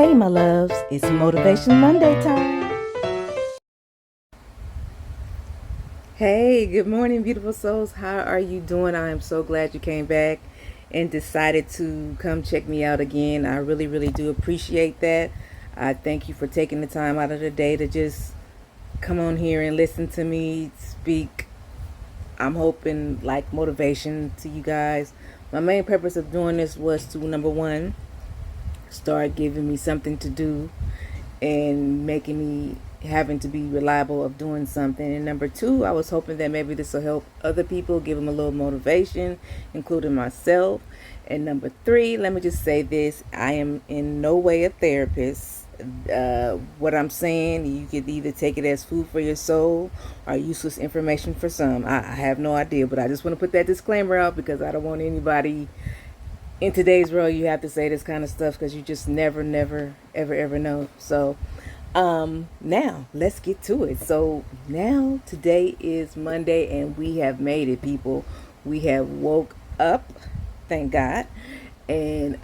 Hey, my loves, it's Motivation Monday time. Hey, good morning, beautiful souls. How are you doing? I am so glad you came back and decided to come check me out again. I really, really do appreciate that. I thank you for taking the time out of the day to just come on here and listen to me speak. I'm hoping like motivation to you guys. My main purpose of doing this was to, number one, start giving me something to do and making me having to be reliable of doing something. And number two, I was hoping that maybe this will help other people, give them a little motivation, including myself. And number three, let me just say this: I am in no way a therapist. What I'm saying, you could either take it as food for your soul or useless information for some. I have no idea, but I just want to put that disclaimer out because I don't want anybody in today's world, you have to say this kind of stuff because you just never, ever know. So, now let's get to it. So now today is Monday and we have made it, people. We have woke up, thank God, and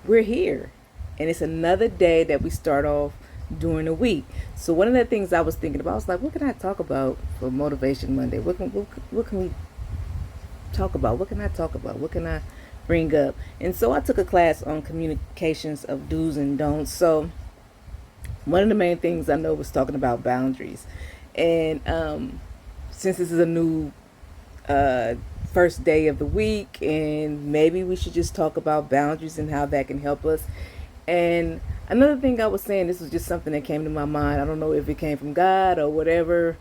we're here, and it's another day that we start off during the week. So one of the things I was thinking about, I was like, what can I talk about for Motivation Monday? What can we talk about? What can I talk about? What can I bring up? And so I took a class on communications of do's and don'ts. So one of the main things I know was talking about boundaries. And since this is a new first day of the week, and maybe we should just talk about boundaries and how that can help us. And another thing I was saying, this was just something that came to my mind. I don't know if it came from God or whatever,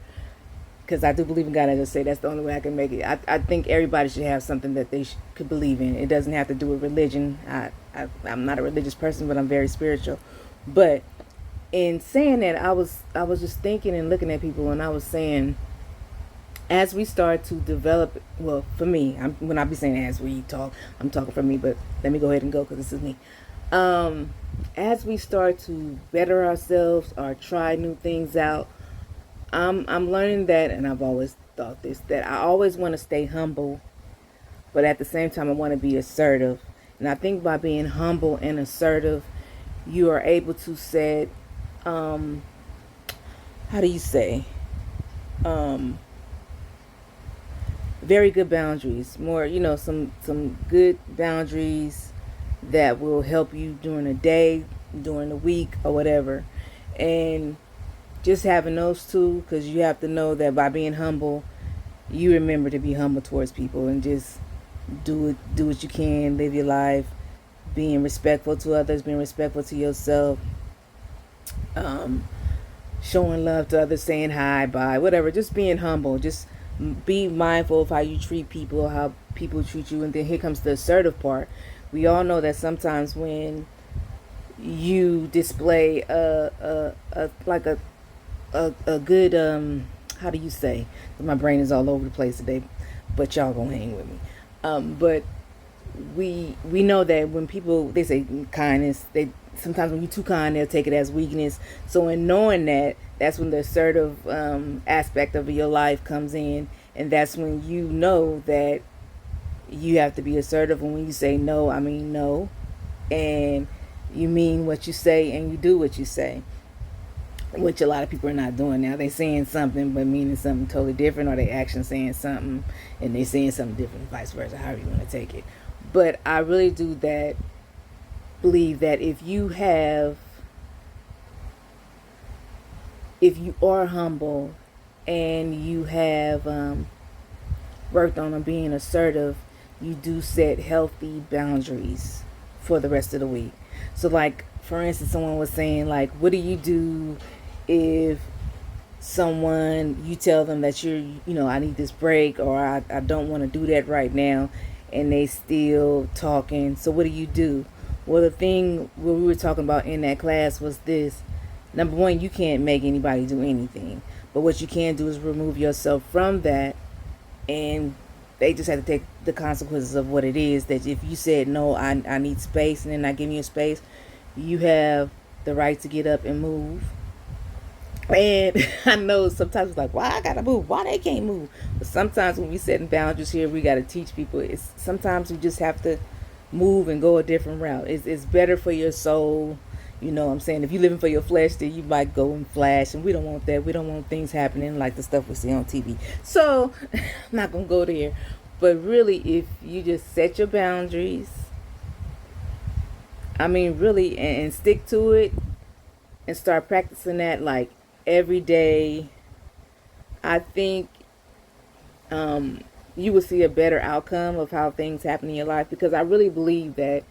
because I do believe in God. As I say, that's the only way I can make it. I think everybody should have something that they could believe in. It doesn't have to do with religion. I'm not a religious person, but I'm very spiritual. But in saying that, I was just thinking and looking at people, and I was saying, as we start to develop, well, for me, when I be saying as we talk, I'm talking for me, but let me go ahead and go because this is me. As we start to better ourselves or try new things out, I'm learning that, and I've always thought this, that I always want to stay humble, but at the same time I want to be assertive. And I think by being humble and assertive, you are able to set, how do you say, very good boundaries, more, some good boundaries that will help you during the day, during the week, or whatever. And just having those two, because you have to know that by being humble, you remember to be humble towards people and just do what you can, live your life, being respectful to others, being respectful to yourself, showing love to others, saying hi, bye, whatever, just being humble. Just be mindful of how you treat people, how people treat you. And then here comes the assertive part. We all know that sometimes when you display a good how do you say, my brain is all over the place today, but y'all gonna hang with me. But we know that when people, they say kindness, they sometimes when you're too kind, they'll take it as weakness. So in knowing that, that's when the assertive aspect of your life comes in, and that's when you know that you have to be assertive. And when you say no, I mean no, and you mean what you say and you do what you say, which a lot of people are not doing now. They saying something but meaning something totally different, or they actually saying something and they saying something different, vice versa, however you want to take it. But I really do believe that if you are humble and you have worked on being assertive, you do set healthy boundaries for the rest of the week. So like, for instance, someone was saying, like, what do you do if you tell them that I need this break, or I don't want to do that right now, and they still talking? So what do you do? Well, the thing what we were talking about in that class was this: number one, you can't make anybody do anything, but what you can do is remove yourself from that, and they just have to take the consequences of what it is. That if you said no, I need space, and then I give you space, you have the right to get up and move. And I know sometimes it's like, why I gotta move? Why they can't move? But sometimes when we setting boundaries here, we gotta teach people. It's sometimes we just have to move and go a different route. It's better for your soul. You know what I'm saying? If you're living for your flesh, then you might go and flash, and we don't want that. We don't want things happening like the stuff we see on TV. So, I'm not going to go there. But really, if you just set your boundaries, I mean, really, and stick to it and start practicing that like every day, I think you will see a better outcome of how things happen in your life, because I really believe that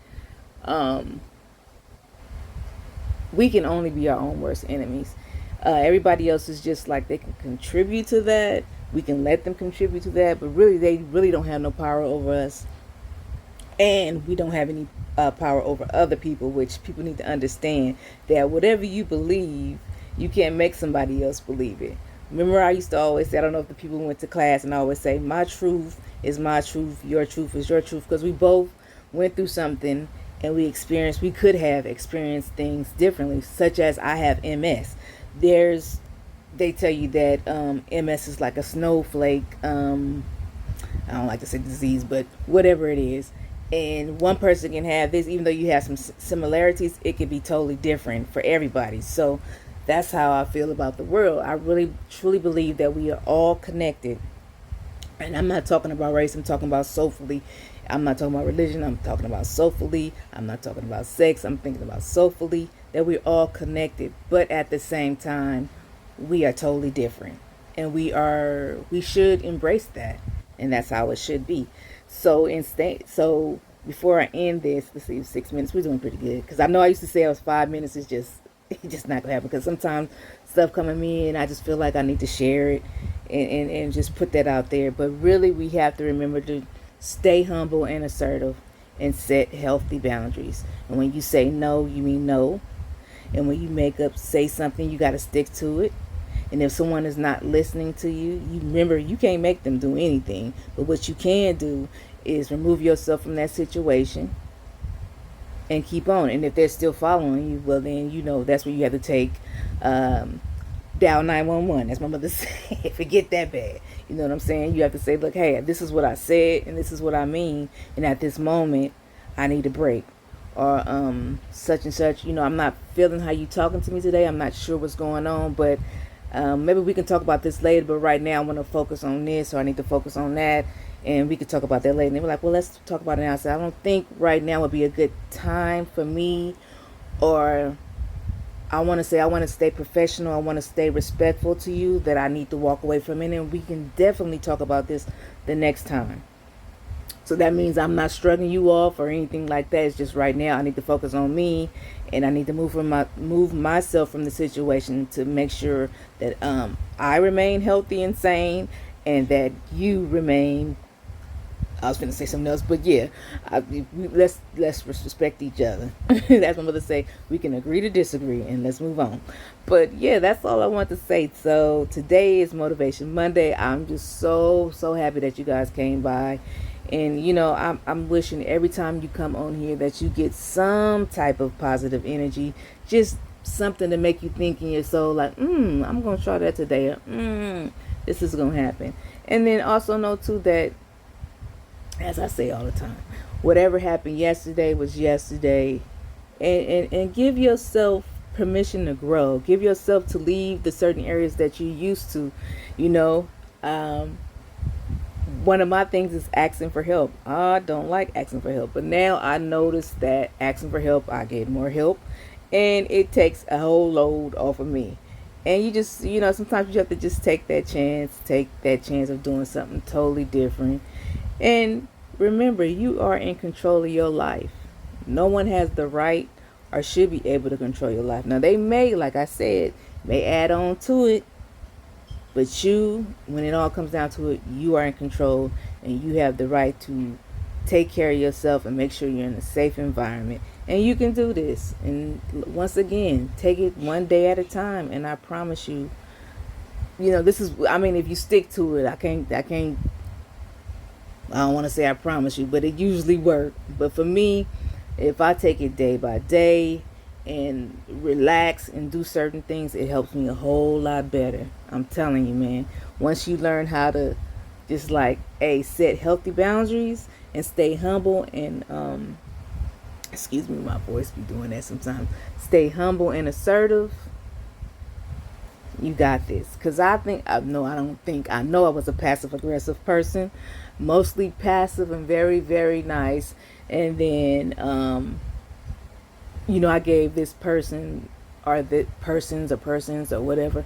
um, we can only be our own worst enemies. Everybody else is just like, they can contribute to that. We can let them contribute to that, but really, they really don't have no power over us, and we don't have any power over other people. Which people need to understand that whatever you believe, you can't make somebody else believe it. Remember, I used to always say, I don't know if the people went to class, and I always say, my truth is my truth, your truth is your truth, because we both went through something, and we could have experienced things differently, such as I have MS. There's, they tell you that MS is like a snowflake. I don't like to say disease, but whatever it is. And one person can have this, even though you have some similarities, it can be totally different for everybody. So that's how I feel about the world. I really, truly believe that we are all connected. And I'm not talking about race, I'm talking about soulfully. I'm not talking about religion, I'm talking about soulfully. I'm not talking about sex, I'm thinking about soulfully. That we're all connected, but at the same time, we are totally different. And we should embrace that. And that's how it should be. So before I end this, let's see, 6 minutes, we're doing pretty good. Because I know I used to say I was 5 minutes, it's just, it's just not gonna happen. Because sometimes stuff come to me and I just feel like I need to share it, and just put that out there. But really, we have to remember to stay humble and assertive, and set healthy boundaries. And when you say no, you mean no. And when you say something, you got to stick to it. And if someone is not listening to you, you remember, you can't make them do anything. But what you can do is remove yourself from that situation and keep on. And if they're still following you, well, then that's where you have to take dial 911. As my mother said, forget that bad. You know what I'm saying? You have to say, look, hey, this is what I said, and this is what I mean, and at this moment, I need a break. Or such and such. I'm not feeling how you talking to me today. I'm not sure what's going on, but maybe we can talk about this later. But right now, I want to focus on this, or I need to focus on that, and we could talk about that later. And they were like, well, let's talk about it now. I said, I don't think right now would be a good time for me, or I want to stay professional. I want to stay respectful to you, that I need to walk away from it, and we can definitely talk about this the next time. So that means I'm not shrugging you off or anything like that. It's just right now I need to focus on me, and I need to move myself from the situation to make sure that I remain healthy and sane, and that you remain. I was going to say something else, but yeah, let's respect each other. That's my mother say. We can agree to disagree, and let's move on. But yeah, that's all I want to say. So today is Motivation Monday. I'm just so happy that you guys came by. And I'm wishing every time you come on here that you get some type of positive energy, just something to make you think in your soul, like, I'm gonna try that today, or this is gonna happen. And then also know too that, as I say all the time, whatever happened yesterday was yesterday, and give yourself permission to grow. Give yourself to leave the certain areas that you used to, one of my things is asking for help. I don't like asking for help, but now I notice that asking for help, I get more help, and it takes a whole load off of me. And you just, sometimes you have to just take that chance of doing something totally different. And remember, you are in control of your life. No one has the right or should be able to control your life. Now, they may, like I said, may add on to it, but you, when it all comes down to it, you are in control, and you have the right to take care of yourself and make sure you're in a safe environment. And you can do this. And once again, take it one day at a time. And I promise you, this is, if you stick to it, I don't want to say I promise you, but it usually works. But for me, if I take it day by day and relax and do certain things, it helps me a whole lot better. I'm telling you, man. Once you learn how to just set healthy boundaries and stay humble, and Excuse me, my voice be doing that sometimes. Stay humble and assertive. You got this. Because I don't think, I know I was a passive aggressive person. Mostly passive and very, very nice. And then, I gave this person or the persons or whatever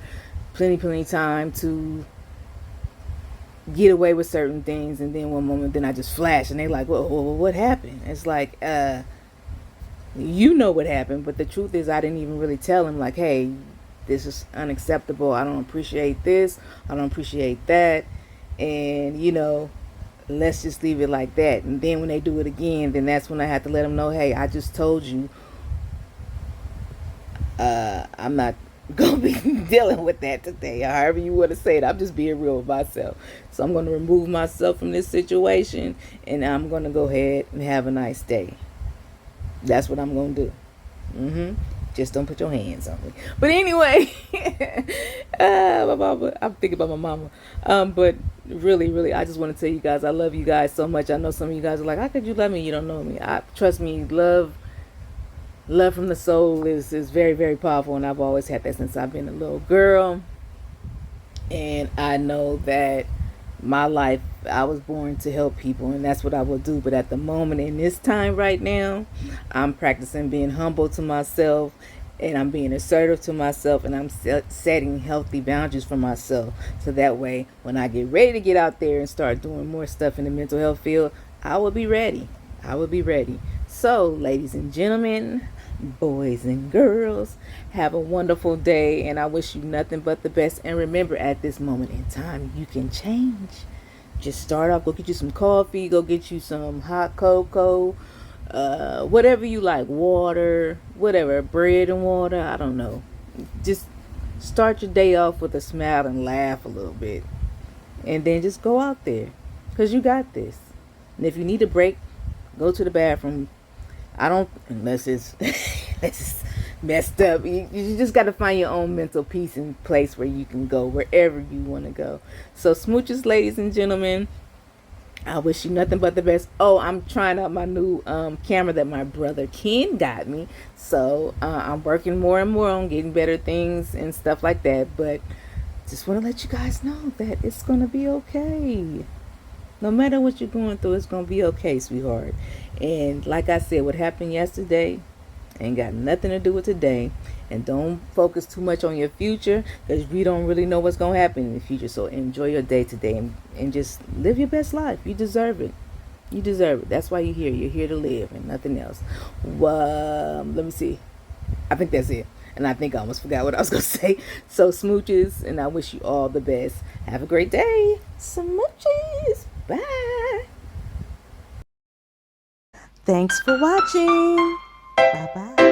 plenty time to get away with certain things, and then one moment then I just flash and they like, well, what happened? It's like, you know what happened, but the truth is I didn't even really tell him like, hey, this is unacceptable. I don't appreciate this. I don't appreciate that. And let's just leave it like that. And then when they do it again, then that's when I have to let them know, hey, I just told you, I'm not gonna be dealing with that today. Or however you want to say it, I'm just being real with myself. So I'm gonna remove myself from this situation, and I'm gonna go ahead and have a nice day. That's what I'm gonna do. Just don't put your hands on me. But anyway, my mama. I'm thinking about my mama. But really, really, I just want to tell you guys, I love you guys so much. I know some of you guys are like, how could you love me? You don't know me. Trust me, love from the soul is very, very powerful, and I've always had that since I've been a little girl. And I know that my life, I was born to help people, and that's what I will do. But at the moment, in this time right now, I'm practicing being humble to myself, and I'm being assertive to myself, and I'm setting healthy boundaries for myself, so that way when I get ready to get out there and start doing more stuff in the mental health field, I will be ready. I will be ready. So, ladies and gentlemen, boys and girls, have a wonderful day, and I wish you nothing but the best. And remember, at this moment in time, you can change. Just start off, go get you some coffee, go get you some hot cocoa, whatever you like, water, whatever, bread and water, I don't know. Just start your day off with a smile and laugh a little bit, and then just go out there, because you got this. And if you need a break, go to the bathroom. I don't, unless it's, it's messed up. You just got to find your own mental peace and place where you can go wherever you want to go. So smooches, ladies and gentlemen, I wish you nothing but the best. Oh, I'm trying out my new camera that my brother Ken got me. So I'm working more and more on getting better things and stuff like that. But just want to let you guys know that it's going to be okay. No matter what you're going through, it's going to be okay, sweetheart. And like I said, what happened yesterday ain't got nothing to do with today. And don't focus too much on your future, because we don't really know what's going to happen in the future. So enjoy your day today, and just live your best life. You deserve it. You deserve it. That's why you're here. You're here to live and nothing else. Let me see. I think that's it. And I think I almost forgot what I was going to say. So smooches, and I wish you all the best. Have a great day. Smooches. Bye. Thanks for watching. Bye bye.